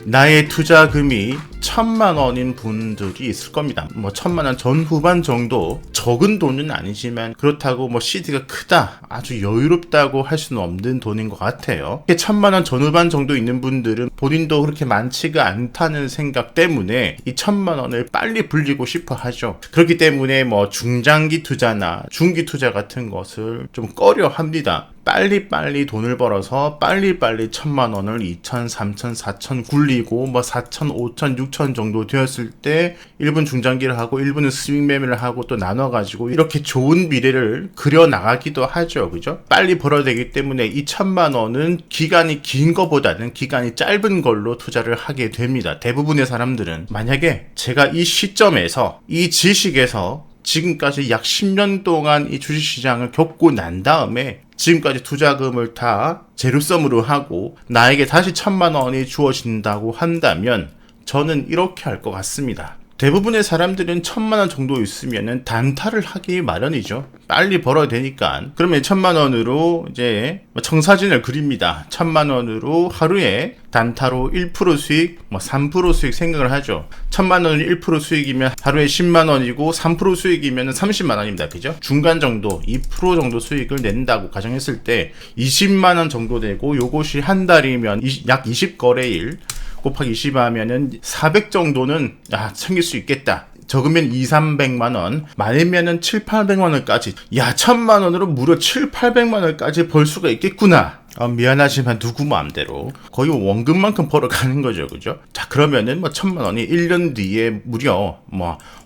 나의 투자금이 1,000만 원인 분들이 있을 겁니다. 1,000만 원 전후반 정도, 적은 돈은 아니지만 그렇다고 CD가 크다, 아주 여유롭다고 할 수는 없는 돈인 것 같아요. 1,000만 원 전후반 정도 있는 분들은 본인도 그렇게 많지가 않다는 생각 때문에 이 1,000만 원을 빨리 불리고 싶어 하죠. 그렇기 때문에 중장기 투자나 중기 투자 같은 것을 좀 꺼려 합니다. 빨리빨리 돈을 벌어서 빨리빨리 1,000만 원을 2,000, 3,000, 4,000 굴리고 4,000, 5,000, 6,000 정도 되었을 때 1분 중장기를 하고 1분은 스윙 매매를 하고 또 나눠가지고 이렇게 좋은 미래를 그려나가기도 하죠. 그죠? 빨리 벌어야 되기 때문에 이 1,000만 원은 기간이 긴 거보다는 기간이 짧은 걸로 투자를 하게 됩니다. 대부분의 사람들은. 만약에 제가 이 시점에서 이 지식에서 지금까지 약 10년 동안 이 주식시장을 겪고 난 다음에 지금까지 투자금을 다 제로섬으로 하고 나에게 다시 1,000만 원이 주어진다고 한다면 저는 이렇게 할 것 같습니다. 대부분의 사람들은 1,000만 원 정도 있으면은 단타를 하기 마련이죠. 빨리 벌어야 되니까. 그러면 1,000만 원으로 이제 청사진을 그립니다. 1,000만 원으로 하루에 단타로 1% 수익, 3% 수익 생각을 하죠. 1,000만 원이 1% 수익이면 하루에 10만 원이고 3% 수익이면 30만 원입니다. 그죠? 중간 정도 2% 정도 수익을 낸다고 가정했을 때 20만 원 정도 되고 요것이 한 달이면 약 20거래일 곱하기 20 하면은 400 정도는 챙길 수 있겠다. 적으면 200~300만 원, 많으면은 700~800만 원까지. 1,000만 원으로 무려 700~800만 원까지 벌 수가 있겠구나. 미안하지만 누구 마음대로 거의 원금만큼 벌어가는 거죠. 그죠? 자, 그러면은 1,000만 원이 1년 뒤에 무려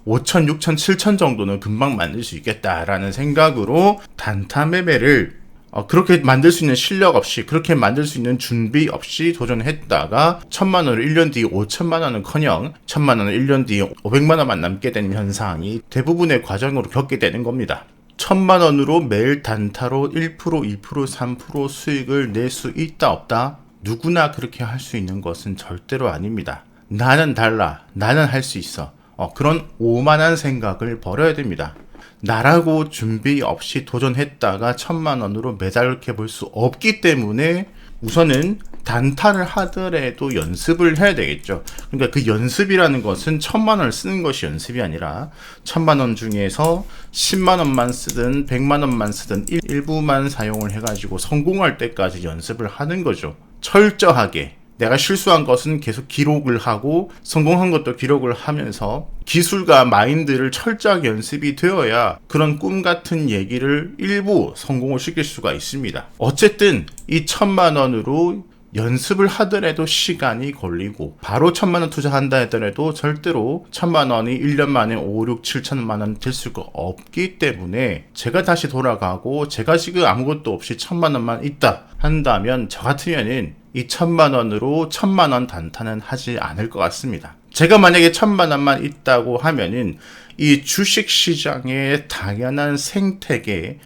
5,000, 6,000, 7,000 정도는 금방 만들 수 있겠다라는 생각으로 단타 매매를 그렇게 만들 수 있는 실력 없이, 그렇게 만들 수 있는 준비 없이 도전했다가 1,000만 원을 1년 뒤에 5천만 원은 커녕 1,000만 원을 1년 뒤에 500만 원만 남게 되는 현상이 대부분의 과정으로 겪게 되는 겁니다. 1,000만 원으로 매일 단타로 1%, 2%, 3% 수익을 낼 수 있다 없다? 누구나 그렇게 할 수 있는 것은 절대로 아닙니다. 나는 달라. 나는 할 수 있어. 그런 오만한 생각을 버려야 됩니다. 나라고 준비 없이 도전했다가 1,000만 원으로 매달게 볼 수 없기 때문에 우선은 단타를 하더라도 연습을 해야 되겠죠. 그러니까 그 연습이라는 것은 1,000만 원을 쓰는 것이 연습이 아니라 1,000만 원 중에서 10만 원만 쓰든 100만 원만 쓰든 일부만 사용을 해가지고 성공할 때까지 연습을 하는 거죠. 철저하게. 내가 실수한 것은 계속 기록을 하고 성공한 것도 기록을 하면서 기술과 마인드를 철저하게 연습이 되어야 그런 꿈 같은 얘기를 일부 성공을 시킬 수가 있습니다. 어쨌든 이 1,000만 원으로 연습을 하더라도 시간이 걸리고 바로 1,000만 원 투자한다 하더라도 절대로 1,000만 원이 1년 만에 5, 6, 7천만 원 될 수가 없기 때문에 제가 다시 돌아가고 제가 지금 아무것도 없이 1,000만 원만 있다 한다면 저 같으면은 이 1,000만 원으로 1,000만 원 단타는 하지 않을 것 같습니다. 제가 만약에 1,000만 원만 있다고 하면은 이 주식시장의 당연한 생태계,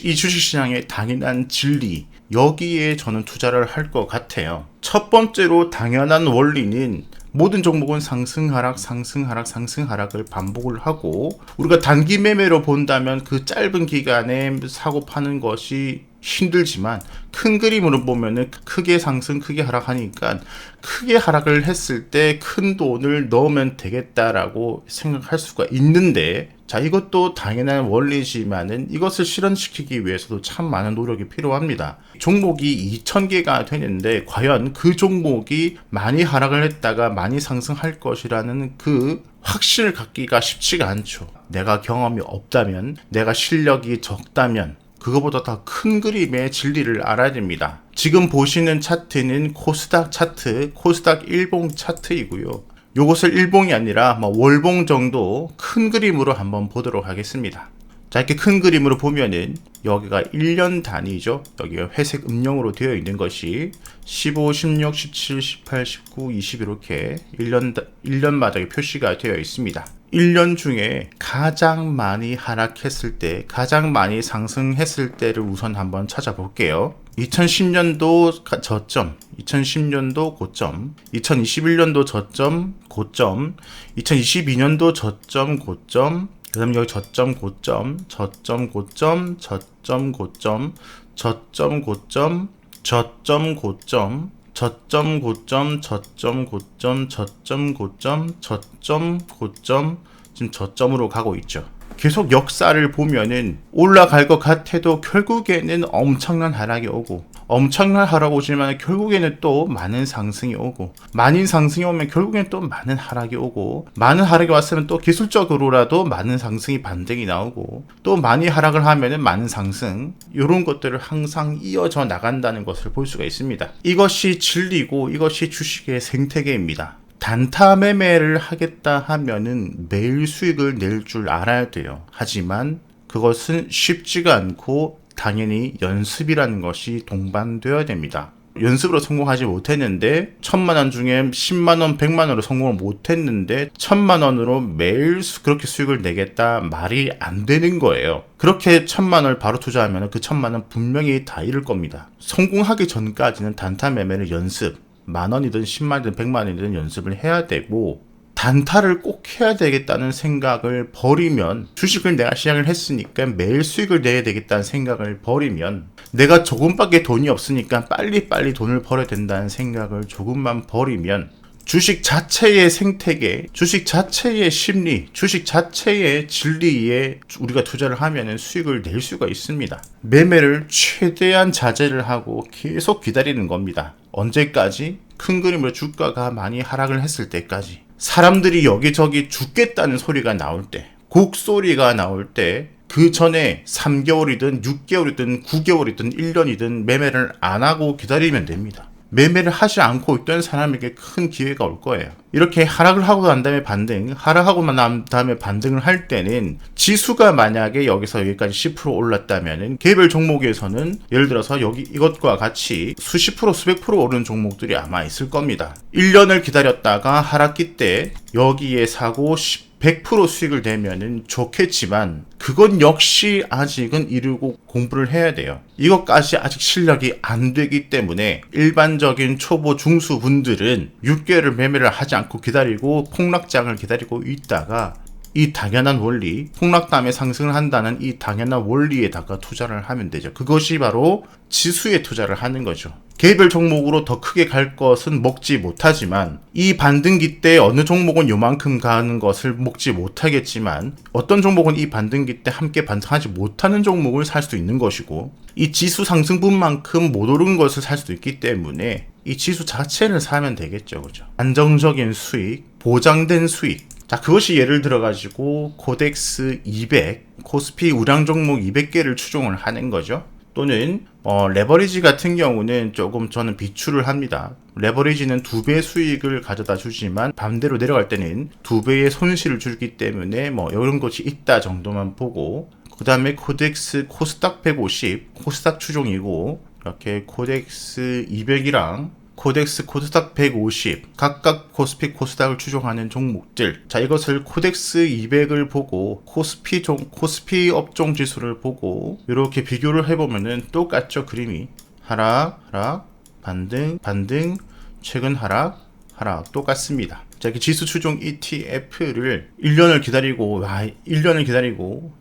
이 주식시장의 당연한 진리, 여기에 저는 투자를 할 것 같아요. 첫 번째로 당연한 원리는 모든 종목은 상승 하락 상승 하락 상승 하락을 반복을 하고 우리가 단기 매매로 본다면 그 짧은 기간에 사고 파는 것이 힘들지만 큰 그림으로 보면은 크게 상승 크게 하락하니까 크게 하락을 했을 때 큰 돈을 넣으면 되겠다라고 생각할 수가 있는데, 자, 이것도 당연한 원리지만은 이것을 실현시키기 위해서도 참 많은 노력이 필요합니다. 종목이 2,000개가 되는데 과연 그 종목이 많이 하락을 했다가 많이 상승할 것이라는 그 확신을 갖기가 쉽지가 않죠. 내가 경험이 없다면, 내가 실력이 적다면 그거보다 더 큰 그림의 진리를 알아야 됩니다. 지금 보시는 차트는 코스닥 차트, 코스닥 일봉 차트이고요. 요것을 일봉이 아니라 월봉 정도 큰 그림으로 한번 보도록 하겠습니다. 자, 이렇게 큰 그림으로 보면은 여기가 1년 단위죠. 여기가 회색 음영으로 되어 있는 것이 15, 16, 17, 18, 19, 20 이렇게 1년마다 표시가 되어 있습니다. 1년 중에 가장 많이 하락했을 때, 가장 많이 상승했을 때를 우선 한번 찾아볼게요. 2010년도 저점, 2010년도 고점, 2021년도 저점, 고점, 2022년도 저점, 고점, 그 다음 여기 저점, 고점, 저점, 고점, 저점, 고점, 저점, 고점, 저점, 고점, 저점 고점 저점 고점 저점 고점 저점 고점 지금 저점으로 가고 있죠. 계속 역사를 보면은 올라갈 것 같아도 결국에는 엄청난 하락이 오고, 엄청난 하락 오지만 결국에는 또 많은 상승이 오고, 많은 상승이 오면 결국에는 또 많은 하락이 오고, 많은 하락이 왔으면 또 기술적으로라도 많은 상승이 반등이 나오고, 또 많이 하락을 하면은 많은 상승, 이런 것들을 항상 이어져 나간다는 것을 볼 수가 있습니다. 이것이 진리고 이것이 주식의 생태계입니다. 단타 매매를 하겠다 하면은 매일 수익을 낼 줄 알아야 돼요. 하지만 그것은 쉽지가 않고 당연히 연습이라는 것이 동반되어야 됩니다. 연습으로 성공하지 못했는데 1000만원 중에 10만원, 100만원으로 성공을 못했는데 1000만원으로 매일 그렇게 수익을 내겠다 말이 안 되는 거예요. 그렇게 1000만원을 바로 투자하면 그 1000만원 분명히 다 잃을 겁니다. 성공하기 전까지는 단타 매매를 연습, 만원이든 10만원이든 100만원이든 연습을 해야 되고, 단타를 꼭 해야 되겠다는 생각을 버리면, 주식을 내가 시작을 했으니까 매일 수익을 내야 되겠다는 생각을 버리면, 내가 조금밖에 돈이 없으니까 빨리빨리 돈을 벌어야 된다는 생각을 조금만 버리면, 주식 자체의 생태계, 주식 자체의 심리, 주식 자체의 진리에 우리가 투자를 하면 수익을 낼 수가 있습니다. 매매를 최대한 자제를 하고 계속 기다리는 겁니다. 언제까지? 큰 그림으로 주가가 많이 하락을 했을 때까지. 사람들이 여기저기 죽겠다는 소리가 나올 때, 곡소리가 나올 때, 그 전에 3개월이든 6개월이든 9개월이든 1년이든 매매를 안 하고 기다리면 됩니다. 매매를 하지 않고 있던 사람에게 큰 기회가 올 거예요. 이렇게 하락을 하고 난 다음에 반등, 하락하고 난 다음에 반등을 할 때는 지수가 만약에 여기서 여기까지 10% 올랐다면은 개별 종목에서는 예를 들어서 여기 이것과 같이 수십 프로, 수백 프로 오르는 종목들이 아마 있을 겁니다. 1년을 기다렸다가 하락기 때 여기에 사고 100% 수익을 내면은 좋겠지만 그건 역시 아직은 이루고 공부를 해야 돼요. 이것까지 아직 실력이 안 되기 때문에 일반적인 초보 중수 분들은 6개월을 매매를 하지 않고 기다리고 폭락장을 기다리고 있다가 이 당연한 원리, 폭락 다음에 상승을 한다는 이 당연한 원리에다가 투자를 하면 되죠. 그것이 바로 지수에 투자를 하는 거죠. 개별 종목으로 더 크게 갈 것은 먹지 못하지만 이 반등기 때 어느 종목은 요만큼 가는 것을 먹지 못하겠지만 어떤 종목은 이 반등기 때 함께 반등하지 못하는 종목을 살 수도 있는 것이고, 이 지수 상승분만큼 못 오른 것을 살 수도 있기 때문에 이 지수 자체를 사면 되겠죠. 그죠? 안정적인 수익, 보장된 수익. 자, 그것이 예를 들어가지고 코덱스 200, 코스피 우량 종목 200개를 추종을 하는 거죠. 또는 레버리지 같은 경우는 조금 저는 비추를 합니다. 레버리지는 2배 수익을 가져다 주지만 반대로 내려갈 때는 2배의 손실을 주기 때문에 이런 것이 있다 정도만 보고, 그 다음에 코덱스 코스닥 150, 코스닥 추종이고, 이렇게 코덱스 200이랑 코덱스 코스닥 150 각각 코스피 코스닥을 추종하는 종목들. 자, 이것을 코덱스 200을 보고 코스피 업종 지수를 보고 이렇게 비교를 해보면은 똑같죠. 그림이 하락 반등 최근 하락 똑같습니다. 자, 이렇게 지수 추종 ETF를 1년을 기다리고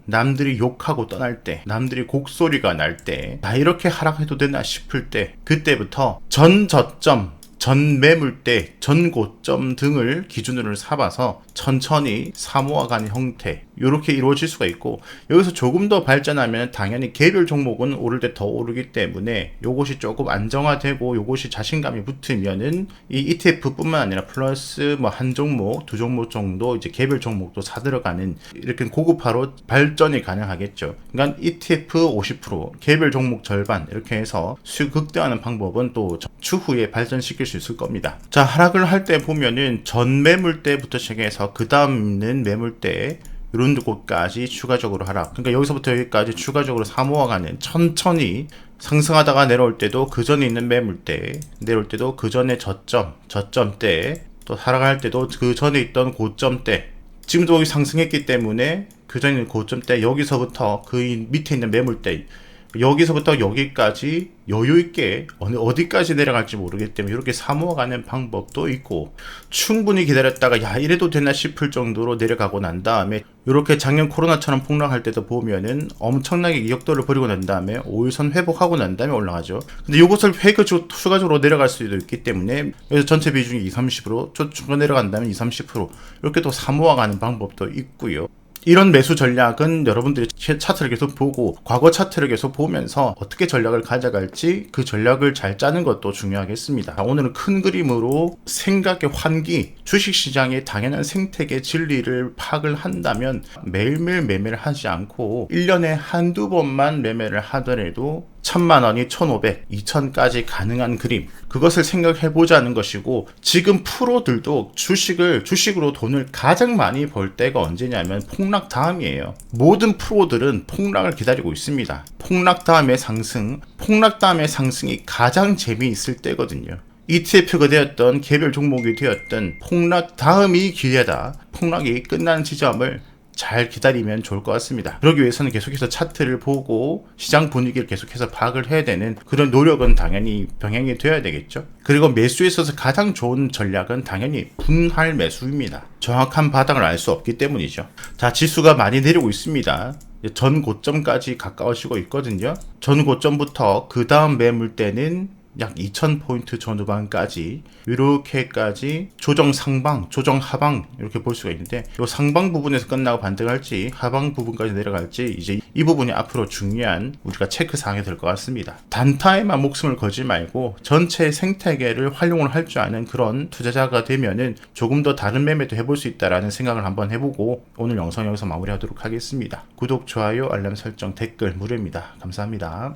남들이 욕하고 떠날 때, 남들이 곡소리가 날 때, 나 이렇게 하락해도 되나 싶을 때, 그때부터 전 저점, 전 매물대, 전 고점 등을 기준으로 삼아서 천천히 사모아가는 형태, 이렇게 이루어질 수가 있고, 여기서 조금 더 발전하면 당연히 개별 종목은 오를 때 더 오르기 때문에 요것이 조금 안정화되고 요것이 자신감이 붙으면은 이 ETF 뿐만 아니라 플러스 한 종목, 두 종목 정도 이제 개별 종목도 사들어가는 이렇게 고급화로 발전이 가능하겠죠. 그러니까 ETF 50%, 개별 종목 절반 이렇게 해서 수익 극대화하는 방법은 또 추후에 발전시킬 수 있을 겁니다. 자, 하락을 할 때 보면은 전 매물대부터 시작해서 그 다음 있는 매물대 이런 곳까지 추가적으로 하락. 그러니까 여기서부터 여기까지 추가적으로 사모아가는, 천천히 상승하다가 내려올 때도 그 전에 있는 매물대, 내려올 때도 그 전에 저점대, 또 하락할 때도 그 전에 있던 고점대. 지금도 여기 상승했기 때문에 그 전에 있는 고점대, 여기서부터 그 밑에 있는 매물대, 여기서부터 여기까지 여유 있게 어디까지 내려갈지 모르기 때문에 이렇게 사모아가는 방법도 있고, 충분히 기다렸다가 야 이래도 되나 싶을 정도로 내려가고 난 다음에 이렇게 작년 코로나처럼 폭락할 때도 보면은 엄청나게 이격도를 벌이고 난 다음에 5일선 회복하고 난 다음에 올라가죠. 근데 이것을 추가적으로 내려갈 수도 있기 때문에, 그래서 전체 비중이 20, 30%, 추가 내려간다면 20, 30% 이렇게 또 사모아가는 방법도 있고요. 이런 매수 전략은 여러분들이 차트를 계속 보고 과거 차트를 계속 보면서 어떻게 전략을 가져갈지 그 전략을 잘 짜는 것도 중요하겠습니다. 오늘은 큰 그림으로 생각의 환기, 주식시장의 당연한 생태계 진리를 파악을 한다면 매일매일 매매를 하지 않고 1년에 한두 번만 매매를 하더라도 1000만원이 1500, 2000까지 가능한 그림, 그것을 생각해보자는 것이고, 지금 프로들도 주식으로 돈을 가장 많이 벌 때가 언제냐면 폭락 다음이에요. 모든 프로들은 폭락을 기다리고 있습니다. 폭락 다음의 상승이 가장 재미있을 때거든요. ETF가 되었던 개별 종목이 되었던 폭락 다음이 기회다. 폭락이 끝나는 지점을 잘 기다리면 좋을 것 같습니다. 그러기 위해서는 계속해서 차트를 보고 시장 분위기를 계속해서 파악을 해야 되는 그런 노력은 당연히 병행이 되어야 되겠죠. 그리고 매수에 있어서 가장 좋은 전략은 당연히 분할 매수입니다. 정확한 바닥을 알 수 없기 때문이죠. 자, 지수가 많이 내리고 있습니다. 전 고점까지 가까워지고 있거든요. 전 고점부터 그 다음 매물대는 약 2000포인트 전후반까지 이렇게까지 조정 상방, 조정 하방 이렇게 볼 수가 있는데, 이 상방 부분에서 끝나고 반등할지 하방 부분까지 내려갈지 이제 이 부분이 앞으로 중요한 우리가 체크 사항이 될 것 같습니다. 단타에만 목숨을 걸지 말고 전체 생태계를 활용을 할 줄 아는 그런 투자자가 되면은 조금 더 다른 매매도 해볼 수 있다라는 생각을 한번 해보고 오늘 영상 여기서 마무리하도록 하겠습니다. 구독, 좋아요, 알람 설정, 댓글 무료입니다. 감사합니다.